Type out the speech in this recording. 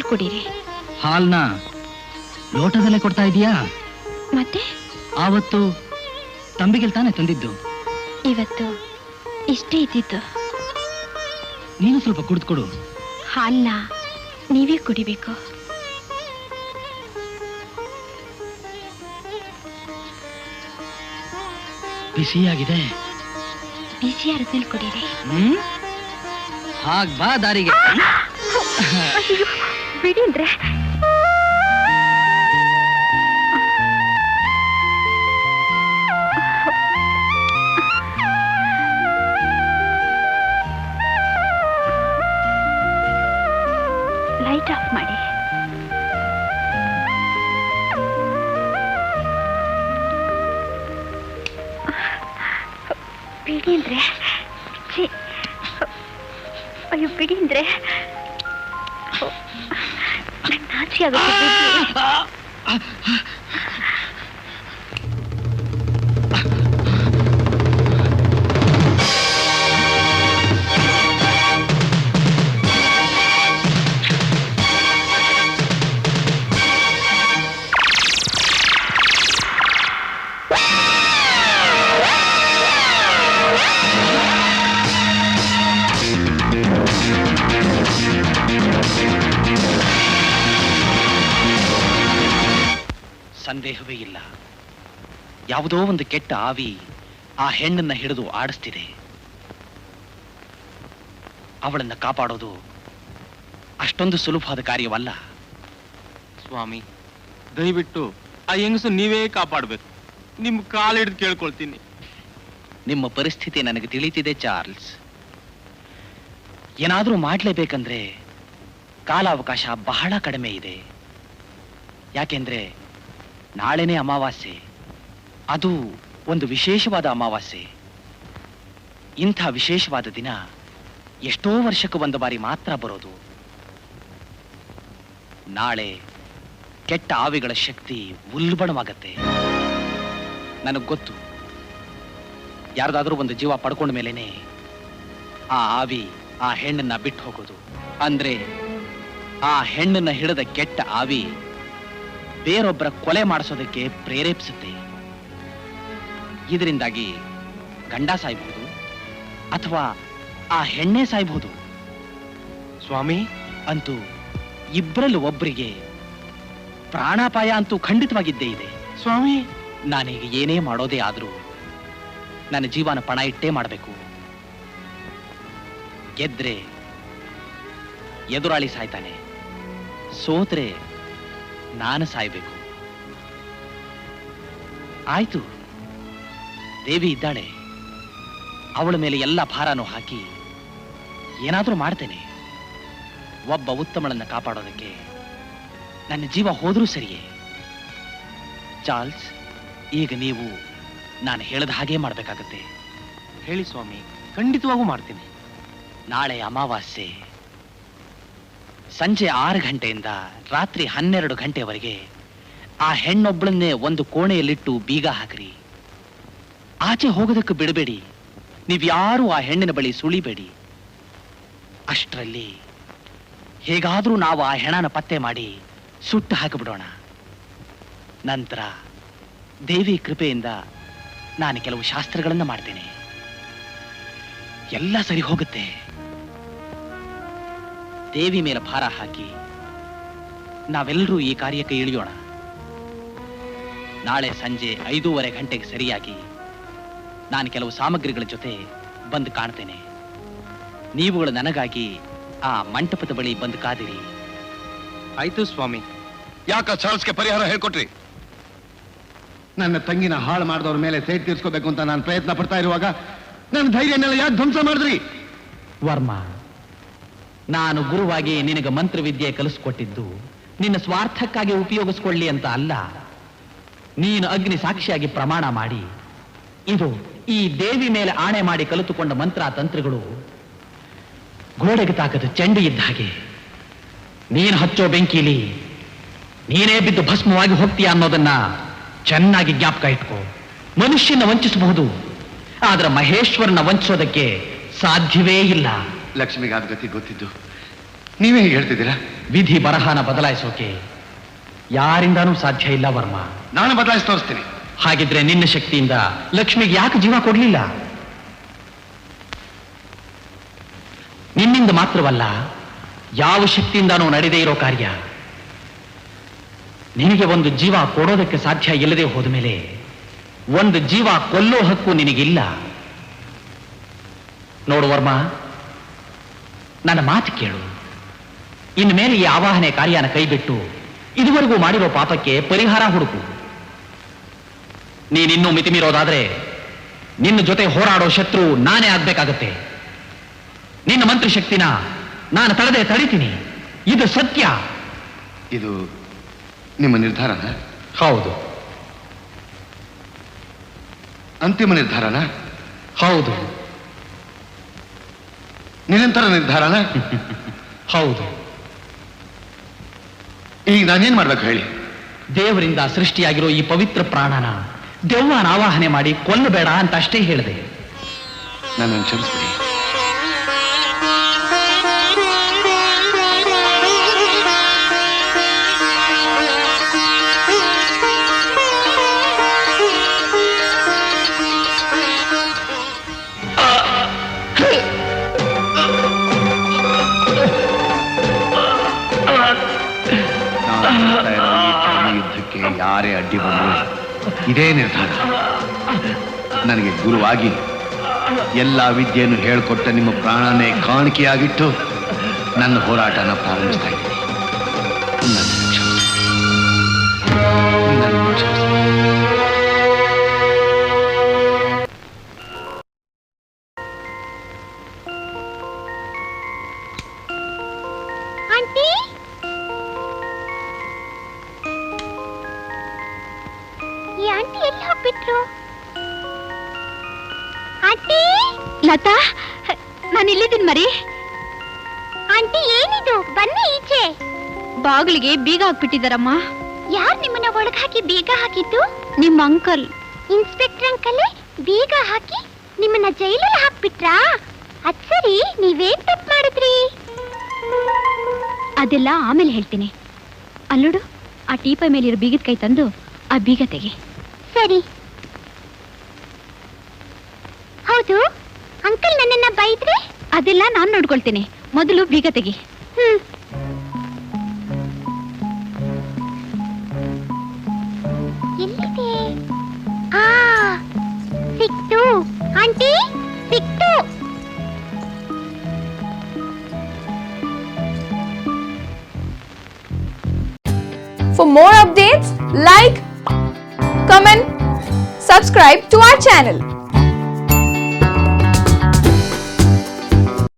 ಕುಡೀರಿ. ಹಾಲ್ನ ಲೋಟದಲ್ಲೇ ಕೊಡ್ತಾ ಇದೀಯಾ? ಮತ್ತೆ ಆವತ್ತು ತಂಬಿಗೆಲ್ ತಾನೇ ತಂದಿದ್ದು? ಇವತ್ತು ಇಷ್ಟೇ ಇದ್ದಿದ್ದು. ನೀನು ಸ್ವಲ್ಪ ಕುಡಿದ್ಕೊಡು. ಹಾಲ್ನ ನೀವೇ ಕುಡಿಬೇಕು. ಬಿಸಿಯಾಗಿದೆ. ಬಿಸಿ ಅರ್ಧಲ್ ಕುಡೀರಿ. ಹಾಗ್ ಬಾ ದಾರಿಗೆ. ಬಿಡಿಂದ್ರೆ ಲೈಟ್ ಆಫ್ ಮಾಡಿ. ಬಿಡಿ ಅಂದ್ರೆ ಅಯ್ಯೋ ಬಿಡಿ ಅಂದ್ರೆ ನಂಗೆ ನಾಚಿ ಆಗುತ್ತೆ. ಸಂದೇಹವೇ ಇಲ್ಲ, ಯಾವುದೋ ಒಂದು ಕೆಟ್ಟ ಆವಿ ಆ ಹೆಣ್ಣನ್ನ ಹಿಡಿದು ಆಡಿಸ್ತಿದೆ. ಅವಳನ್ನ ಕಾಪಾಡೋದು ಅಷ್ಟೊಂದು ಸುಲಭವಾದ ಕಾರ್ಯವಲ್ಲ. ಸ್ವಾಮಿ, ದಯವಿಟ್ಟು ಆ ಹೆಂಗಸು ನೀವೇ ಕಾಪಾಡಬೇಕು. ನಿಮ್ ಕಾಲು ಹಿಡಿದು ಕೇಳ್ಕೊಳ್ತೀನಿ. ನಿಮ್ಮ ಪರಿಸ್ಥಿತಿ ನನಗೆ ತಿಳಿತಿದೆ ಚಾರ್ಲ್ಸ್. ಏನಾದರೂ ಮಾಡಲೇಬೇಕಂದ್ರೆ ಕಾಲಾವಕಾಶ ಬಹಳ ಕಡಿಮೆ ಇದೆ. ಯಾಕೆಂದ್ರೆ ನಾಳೆನೇ ಅಮಾವಾಸ್ಯೆ, ಅದು ಒಂದು ವಿಶೇಷವಾದ ಅಮಾವಾಸ್ಯೆ. ಇಂಥ ವಿಶೇಷವಾದ ದಿನ ಎಷ್ಟೋ ವರ್ಷಕ್ಕೆ ಒಂದು ಬಾರಿ ಮಾತ್ರ ಬರೋದು. ನಾಳೆ ಕೆಟ್ಟ ಆವಿಗಳ ಶಕ್ತಿ ಉಲ್ಬಣವಾಗತ್ತೆ. ನನಗೆ ಗೊತ್ತು, ಯಾರ್ದಾದ್ರೂ ಒಂದು ಜೀವ ಪಡ್ಕೊಂಡ ಮೇಲೇನೆ ಆ ಆವಿ ಆ ಹೆಣ್ಣನ್ನ ಬಿಟ್ಟು ಹೋಗೋದು. ಅಂದ್ರೆ ಆ ಹೆಣ್ಣನ್ನ ಹಿಡಿದ ಕೆಟ್ಟ ಆವಿ ಬೇರೊಬ್ಬರ ಕೊಲೆ ಮಾಡಿಸೋದಕ್ಕೆ ಪ್ರೇರೇಪಿಸುತ್ತೆ. ಇದರಿಂದಾಗಿ ಗಂಡ ಸಾಯ್ಬಹುದು ಅಥವಾ ಆ ಹೆಣ್ಣೆ ಸಾಯ್ಬಹುದು. ಸ್ವಾಮಿ, ಅಂತೂ ಇಬ್ಬರಲ್ಲಿ ಒಬ್ಬರಿಗೆ ಪ್ರಾಣಾಪಾಯ ಅಂತೂ ಖಂಡಿತವಾಗಿದ್ದೇ ಇದೆ. ಸ್ವಾಮಿ, ನಾನೀಗ ಏನೇ ಮಾಡೋದೇ ಆದ್ರೂ ನನ್ನ ಜೀವನ ಪಣ ಇಟ್ಟೇ ಮಾಡಬೇಕು. ಗೆದ್ರೆ ಎದುರಾಳಿ ಸಾಯ್ತಾನೆ, ಸೋತ್ರೆ ನಾನು ಸಾಯ್ಬೇಕು. ಆಯ್ತು, ದೇವಿ ಇದ್ದಾಳೆ, ಅವಳ ಮೇಲೆ ಎಲ್ಲ ಭಾರನೂ ಹಾಕಿ ಏನಾದ್ರೂ ಮಾಡ್ತೇನೆ. ಒಬ್ಬ ಉತ್ತಮಳನ್ನ ಕಾಪಾಡೋದಕ್ಕೆ ನನ್ನ ಜೀವ ಹೋದ್ರೂ ಸರಿಯೇ. ಚಾರ್ಲ್ಸ್, ಈಗ ನೀವು ನಾನು ಹೇಳದ ಹಾಗೇ ಮಾಡ್ಬೇಕಾಗತ್ತೆ. ಹೇಳಿ ಸ್ವಾಮಿ, ಖಂಡಿತವಾಗೂ ಮಾಡ್ತೀನಿ. ನಾಳೆ ಅಮಾವಾಸ್ಯೆ ಸಂಜೆ 6 ಗಂಟೆಯಿಂದ ರಾತ್ರಿ 12 ಗಂಟೆವರೆಗೆ ಆ ಹೆಣ್ಣೊಬ್ಬಳನ್ನೇ ಒಂದು ಕೋಣೆಯಲ್ಲಿಟ್ಟು ಬೀಗ ಹಾಕ್ರಿ. ಆಚೆ ಹೋಗೋದಕ್ಕೆ ಬಿಡಬೇಡಿ. ನೀವ್ಯಾರೂ ಆ ಹೆಣ್ಣಿನ ಬಳಿ ಸುಳಿಬೇಡಿ. ಅಷ್ಟರಲ್ಲಿ ಹೇಗಾದ್ರೂ ನಾವು ಆ ಹೆಣನ ಪತ್ತೆ ಮಾಡಿ ಸುಟ್ಟು ಹಾಕಿಬಿಡೋಣ. ನಂತರ ದೇವಿ ಕೃಪೆಯಿಂದ ನಾನು ಕೆಲವು ಶಾಸ್ತ್ರಗಳನ್ನು ಮಾಡ್ತೇನೆ. ಎಲ್ಲ ಸರಿ ಹೋಗುತ್ತೆ. ದೇವಿ ಮೇಲೆ ಭಾರ ಹಾಕಿ ನಾವೆಲ್ಲರೂ ಈ ಕಾರ್ಯಕ್ಕೆ ಇಳಿಯೋಣ. ನಾಳೆ ಸಂಜೆ 5:30 ಗಂಟೆಗೆ ಸರಿಯಾಗಿ ನಾನು ಕೆಲವು ಸಾಮಗ್ರಿಗಳ ಜೊತೆ ಬಂದು ಕಾಣ್ತೇನೆ. ನೀವುಗಳು ನನಗಾಗಿ ಆ ಮಂಟಪದ ಬಳಿ ಬಂದು ಕಾದಿರಿ. ಆಯ್ತು ಸ್ವಾಮಿ. ಯಾಕ ಚಾರ್ಲ್ಸ್ಗೆ ಪರಿಹಾರ ಹೇಳ್ಕೊಟ್ರಿ? ನನ್ನ ತಂಗಿನ ಹಾಳು ಮಾಡಿದವ್ರ ಮೇಲೆ ಸೇಟ್ ತೀರ್ಸ್ಕೋಬೇಕು ಅಂತ ನಾನು ಪ್ರಯತ್ನ ಪಡ್ತಾ ಇರುವಾಗ ನನ್ನ ಧೈರ್ಯನೆಲ್ಲ ಯಾಕೆ ಧ್ವಂಸ ಮಾಡಿದ್ರಿ? ವರ್ಮ, ನಾನು ಗುರುವಾಗಿ ನಿನಗೆ ಮಂತ್ರವಿದ್ಯೆ ಕಲಿಸ್ಕೊಟ್ಟಿದ್ದು ನಿನ್ನ ಸ್ವಾರ್ಥಕ್ಕಾಗಿ ಉಪಯೋಗಿಸ್ಕೊಳ್ಳಿ ಅಂತ ಅಲ್ಲ. ನೀನು ಅಗ್ನಿ ಸಾಕ್ಷಿಯಾಗಿ ಪ್ರಮಾಣ ಮಾಡಿ, ಇದು ಈ ದೇವಿ ಮೇಲೆ ಆಣೆ ಮಾಡಿ ಕಲಿತುಕೊಂಡ ಮಂತ್ರ ತಂತ್ರಗಳು ಗೋಡೆಗೆ ತಾಕದ ಚೆಂಡು ಇದ್ದ ಹಾಗೆ. ನೀನು ಹಚ್ಚೋ ಬೆಂಕಿಲಿ ನೀನೇ ಬಿದ್ದು ಭಸ್ಮವಾಗಿ ಹೋಗ್ತೀಯ ಅನ್ನೋದನ್ನ ಚೆನ್ನಾಗಿ ಜ್ಞಾಪಕ ಇಟ್ಕೋ. ಮನುಷ್ಯನ ವಂಚಿಸಬಹುದು, ಆದ್ರೆ ಮಹೇಶ್ವರನ ವಂಚಿಸೋದಕ್ಕೆ ಸಾಧ್ಯವೇ ಇಲ್ಲ. ಲಕ್ಷ್ಮಿಗಾದ ಗತಿ ಗೊತ್ತಿದ್ದು ನೀವೇ ಹೀಗೆ ಹೇಳ್ತಿದ್ದೀರಾ? ವಿಧಿ ಬರಹನ ಬದಲಾಯಿಸೋಕೆ ಯಾರಿಂದಾನೂ ಸಾಧ್ಯ ಇಲ್ಲ ವರ್ಮ. ನಾನು ಬದಲಾಯಿಸಿ ತೋರಿಸ್ತೀನಿ. ಹಾಗಿದ್ರೆ ನಿನ್ನ ಶಕ್ತಿಯಿಂದ ಲಕ್ಷ್ಮಿಗೆ ಯಾಕೆ ಜೀವ ಕೊಡ್ಲಿಲ್ಲ? ನಿನ್ನಿಂದ ಮಾತ್ರವಲ್ಲ, ಯಾವ ಶಕ್ತಿಯಿಂದಾನೂ ನಡೆದೇ ಇರೋ ಕಾರ್ಯ. ನಿನಗೆ ಒಂದು ಜೀವ ಕೊಡೋದಕ್ಕೆ ಸಾಧ್ಯ ಇಲ್ಲದೆ ಹೋದ ಮೇಲೆ ಒಂದು ಜೀವ ಕೊಲ್ಲೋ ಹಕ್ಕು ನಿನಗಿಲ್ಲ. ನೋಡು ವರ್ಮ, ನನ್ನ ಮಾತು ಕೇಳು. ಇನ್ಮೇಲೆ ಈ ಆವಾಹನೆ ಕಾರ್ಯನ ಕೈಬಿಟ್ಟು ಇದುವರೆಗೂ ಮಾಡಿರೋ ಪಾಪಕ್ಕೆ ಪರಿಹಾರ ಹುಡುಕು. ನೀನಿನ್ನೂ ಮಿತಿಮೀರೋದಾದ್ರೆ ನಿನ್ನ ಜೊತೆ ಹೋರಾಡೋ ಶತ್ರು ನಾನೇ ಆಗ್ಬೇಕಾಗತ್ತೆ. ನಿನ್ನ ಮಂತ್ರಶಕ್ತಿನ ನಾನು ತಡಿತೀನಿ. ಇದು ಸತ್ಯ. ಇದು ನಿಮ್ಮ ನಿರ್ಧಾರನ? ಹೌದು. ಅಂತಿಮ ನಿರ್ಧಾರನ? ಹೌದು. ನಿರಂತರ ನಿರ್ಧಾರನ? ಹೌದು. ಈಗ ನಾನೇನ್ ಮಾಡ್ಬೇಕು ಹೇಳಿ? ದೇವರಿಂದ ಸೃಷ್ಟಿಯಾಗಿರೋ ಈ ಪವಿತ್ರ ಪ್ರಾಣನ ದೆವ್ವನ ಆವಾಹನೆ ಮಾಡಿ ಕೊಲ್ಲಬೇಡ ಅಂತ ಅಷ್ಟೇ ಹೇಳಿದೆ. ನನ್ನನ್ನು ಕ್ಷಮಿಸ್ಬಿಡಿ. ಯುದ್ಧಕ್ಕೆ ಯಾರೇ ಅಡ್ಡಿ ಬಂದ್ರು ಇದೇ ನಿರ್ಧಾರ. ನನಗೆ ಗುರುವಾಗಿ ಎಲ್ಲ ವಿದ್ಯೆಯನ್ನು ಹೇಳಿಕೊಟ್ಟ ನಿಮ್ಮ ಪ್ರಾಣನೇ ಕಾಣಿಕೆಯಾಗಿಟ್ಟು ನನ್ನ ಹೋರಾಟನ ಪ್ರಾರಂಭಿಸ್ತಾ ಇದ್ದೀನಿ. ಲತಾ, ನಾನು ಇಲ್ಲಿದ್ದೀನಿ ಮರಿ. ಆಂಟಿ, ಏನಿದು? ಬನ್ನಿ ಈಚೆ. ಬಾಗಿಲಿಗೆ ಬೀಗ ಹಾಕ್ಬಿಟ್ಟಿದಾರಮ್ಮ. ಯಾರು ನಿಮ್ಮನ್ನ ಒಳಗೆ ಹಾಕಿ ಬೀಗ ಹಾಕಿದ್ದು? ನಿಮ್ಮ ಅಂಕಲ್. ಇನ್ಸ್ಪೆಕ್ಟರ್ ಅಂಕಲ್ ಬೀಗ ಹಾಕಿ ನಿಮ್ಮನ್ನ ಜೈಲಲ್ಲಿ ಹಾಕ್ಬಿಟ್ರಾ? ಅದ್ ಸರಿ, ನೀವೇನ್ ತಪ್ಪು ಮಾಡಿದ್ರಿ? ಅದೆಲ್ಲ ಆಮೇಲೆ ಹೇಳ್ತೀನಿ. ಅಲ್ಲೋಡು, ಆ ಟೀಪೈ ಮೇಲಿರೋ ಬೀಗದ ಕೈ ತಂದು ಆ ಬೀಗ ತೆಗಿ. ಸರಿ. ಹೌದು, ಅಂಕಲ್ ನನ್ನನ್ನ ಬೈದ್ರೆ? ಅದೆಲ್ಲ ನಾನು ನೋಡ್ಕೊಳ್ತೀನಿ. ಮೊದಲು ಬೀಗ ತೆಗಿ. ಎಲ್ಲಿದೆ? ಸಿಕ್ತು ಆಂಟಿ, ಸಿಕ್ತು. For more updates, like, comment, subscribe to our channel.